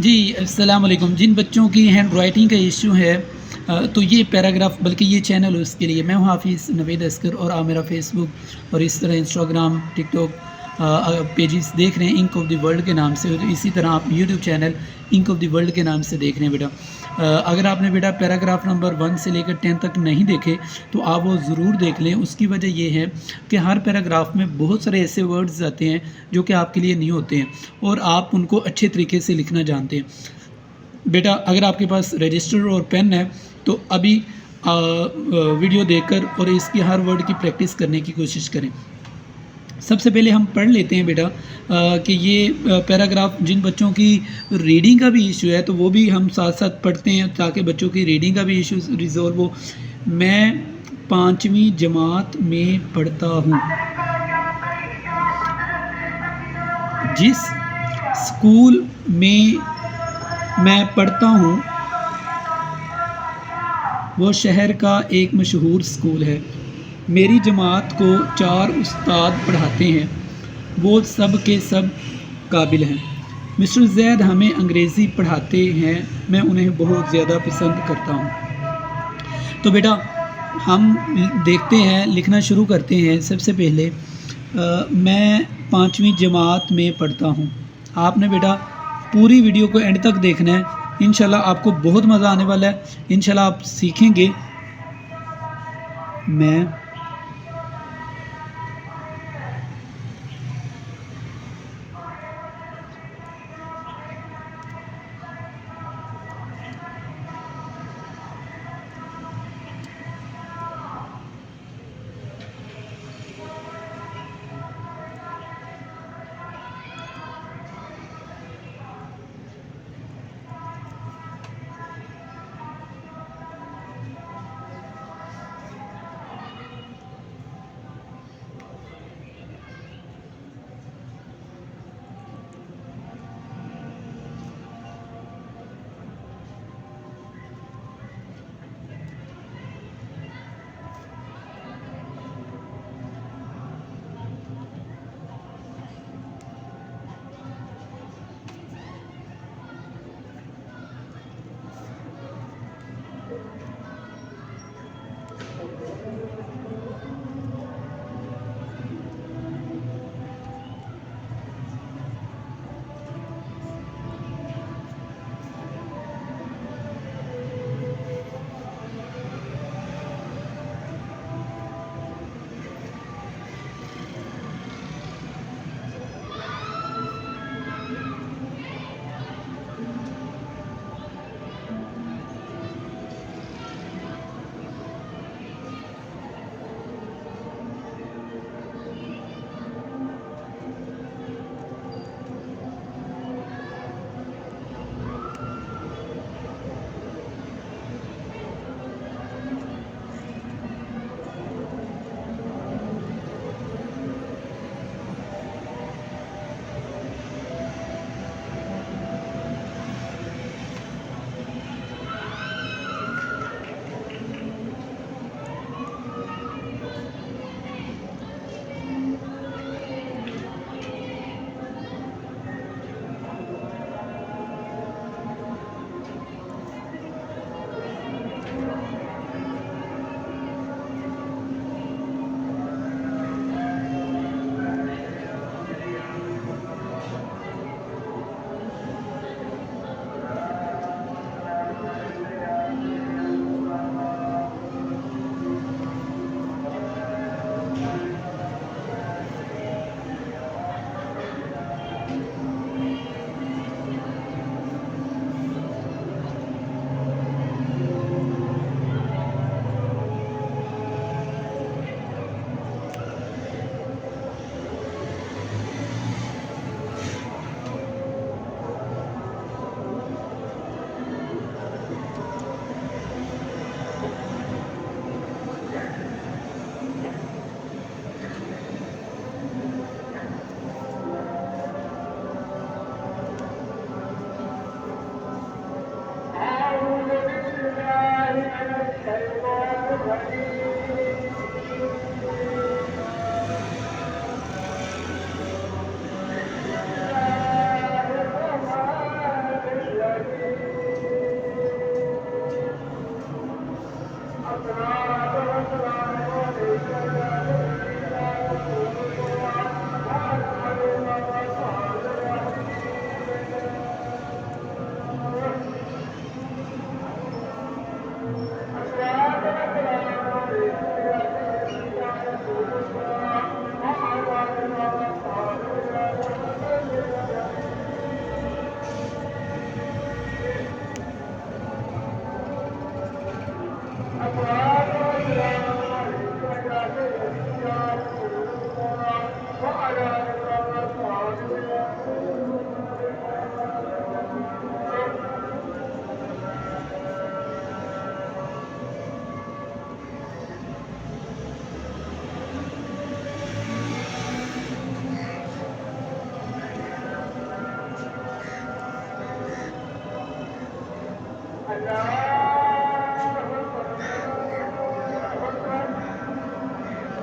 जी, अस्सलाम वालेकुम। जिन बच्चों की हैंड राइटिंग का इश्यू है तो ये पैराग्राफ बल्कि ये चैनल उसके लिए। मैं हूँ हाफ़िज़ नवीद अस्कर और आप मेरा फ़ेसबुक और इस तरह इंस्टाग्राम, टिकटॉक पेजेस देख रहे हैं इंक ऑफ द वर्ल्ड के नाम से। और इसी तरह आप YouTube channel Ink of the World के नाम से देख रहे हैं बेटा। अगर आपने बेटा पैराग्राफ नंबर 1 से लेकर 10 तक नहीं देखे तो आप वो ज़रूर देख लें। उसकी वजह ये है कि हर पैराग्राफ में बहुत सारे ऐसे वर्ड्स आते हैं जो कि आपके लिए नहीं होते हैं और आप उनको अच्छे तरीके से लिखना जानते हैं। बेटा अगर आपके पास रजिस्टर और पेन है तो अभी वीडियो देखकर और इसकी हर वर्ड की प्रैक्टिस करने की कोशिश करें। सबसे पहले हम पढ़ लेते हैं बेटा कि ये पैराग्राफ जिन बच्चों की रीडिंग का भी इशू है तो वो भी हम साथ साथ पढ़ते हैं ताकि बच्चों की रीडिंग का भी इशू रिजॉल्व हो। मैं 5वीं जमात में पढ़ता हूँ। जिस स्कूल में मैं पढ़ता हूँ वो शहर का एक मशहूर स्कूल है। मेरी जमात को 4 उस्ताद पढ़ाते हैं। वो सब के सब काबिल हैं। मिस्टर ज़ैद हमें अंग्रेज़ी पढ़ाते हैं। मैं उन्हें बहुत ज़्यादा पसंद करता हूँ। तो बेटा हम देखते हैं, लिखना शुरू करते हैं। सबसे पहले मैं 5वीं जमात में पढ़ता हूँ। आपने बेटा पूरी वीडियो को एंड तक देखना है। इंशाल्लाह आपको बहुत मज़ा आने वाला है। इंशाल्लाह आप सीखेंगे। मैं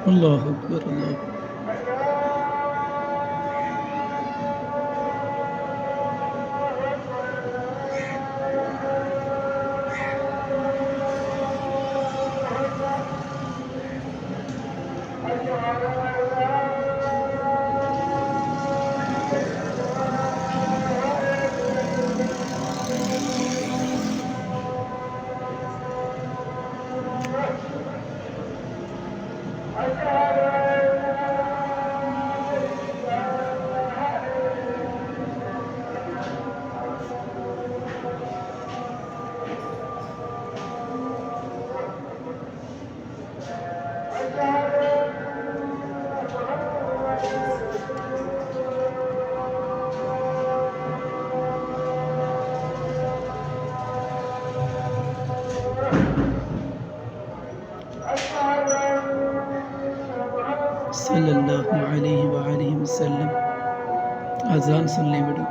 अल्लाह अकबर, अल्लाह। सल्लल्लाहु अलैहि वआलिहि वसल्लम। अज़ान सुन लें बेटा।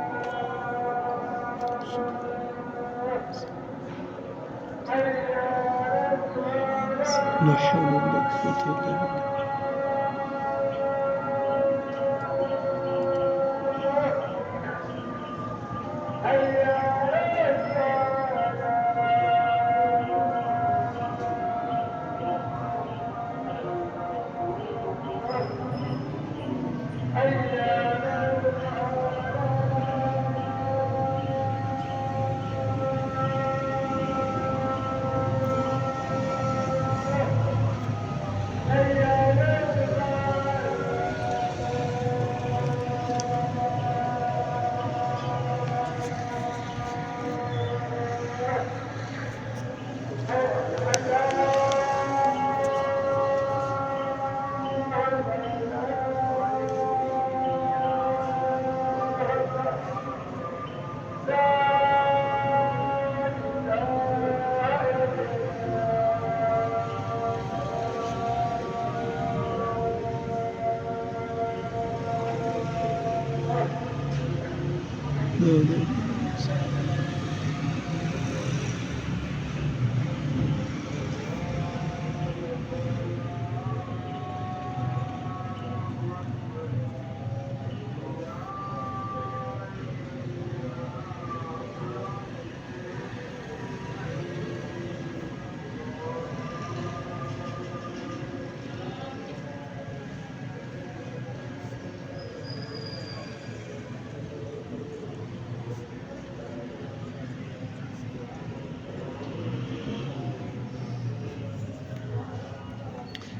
ला हौला वला कुव्वता इल्ला बिल्लाह। ला इलाहा इल्लल्लाह।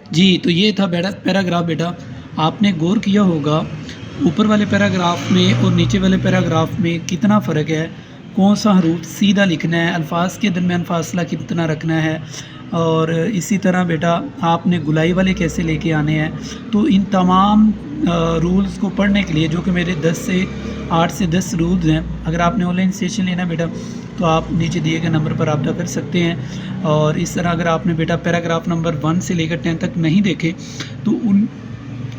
जी, तो ये था बेटा पैराग्राफ बेटा। आपने गौर किया होगा ऊपर वाले पैराग्राफ में और नीचे वाले पैराग्राफ में कितना फ़र्क है, कौन सा हरूफ सीधा लिखना है, अल्फाज के दरमियान फ़ासला कितना रखना है, और इसी तरह बेटा आपने गुलाई वाले कैसे लेके आने हैं। तो इन तमाम रूल्स को पढ़ने के लिए, जो कि मेरे 8 से 10 रूल्स हैं, अगर आपने ऑनलाइन सेशन लेना बेटा तो आप नीचे दिए गए नंबर पर रब्ता कर सकते हैं। और इस तरह अगर आपने बेटा पैराग्राफ नंबर 1 से लेकर 10 तक नहीं देखे तो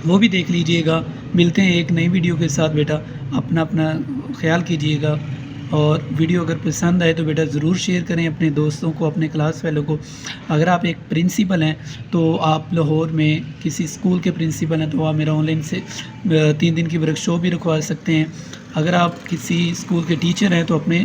वो भी देख लीजिएगा। मिलते हैं एक नई वीडियो के साथ बेटा। अपना ख्याल कीजिएगा, और वीडियो अगर पसंद आए तो बेटा ज़रूर शेयर करें अपने दोस्तों को, अपने क्लास फेलो को। अगर आप एक प्रिंसिपल हैं तो आप लाहौर में किसी स्कूल के प्रिंसिपल हैं तो आप मेरा ऑनलाइन से 3 दिन की वर्कशॉप भी रखवा सकते हैं। अगर आप किसी स्कूल के टीचर हैं तो अपने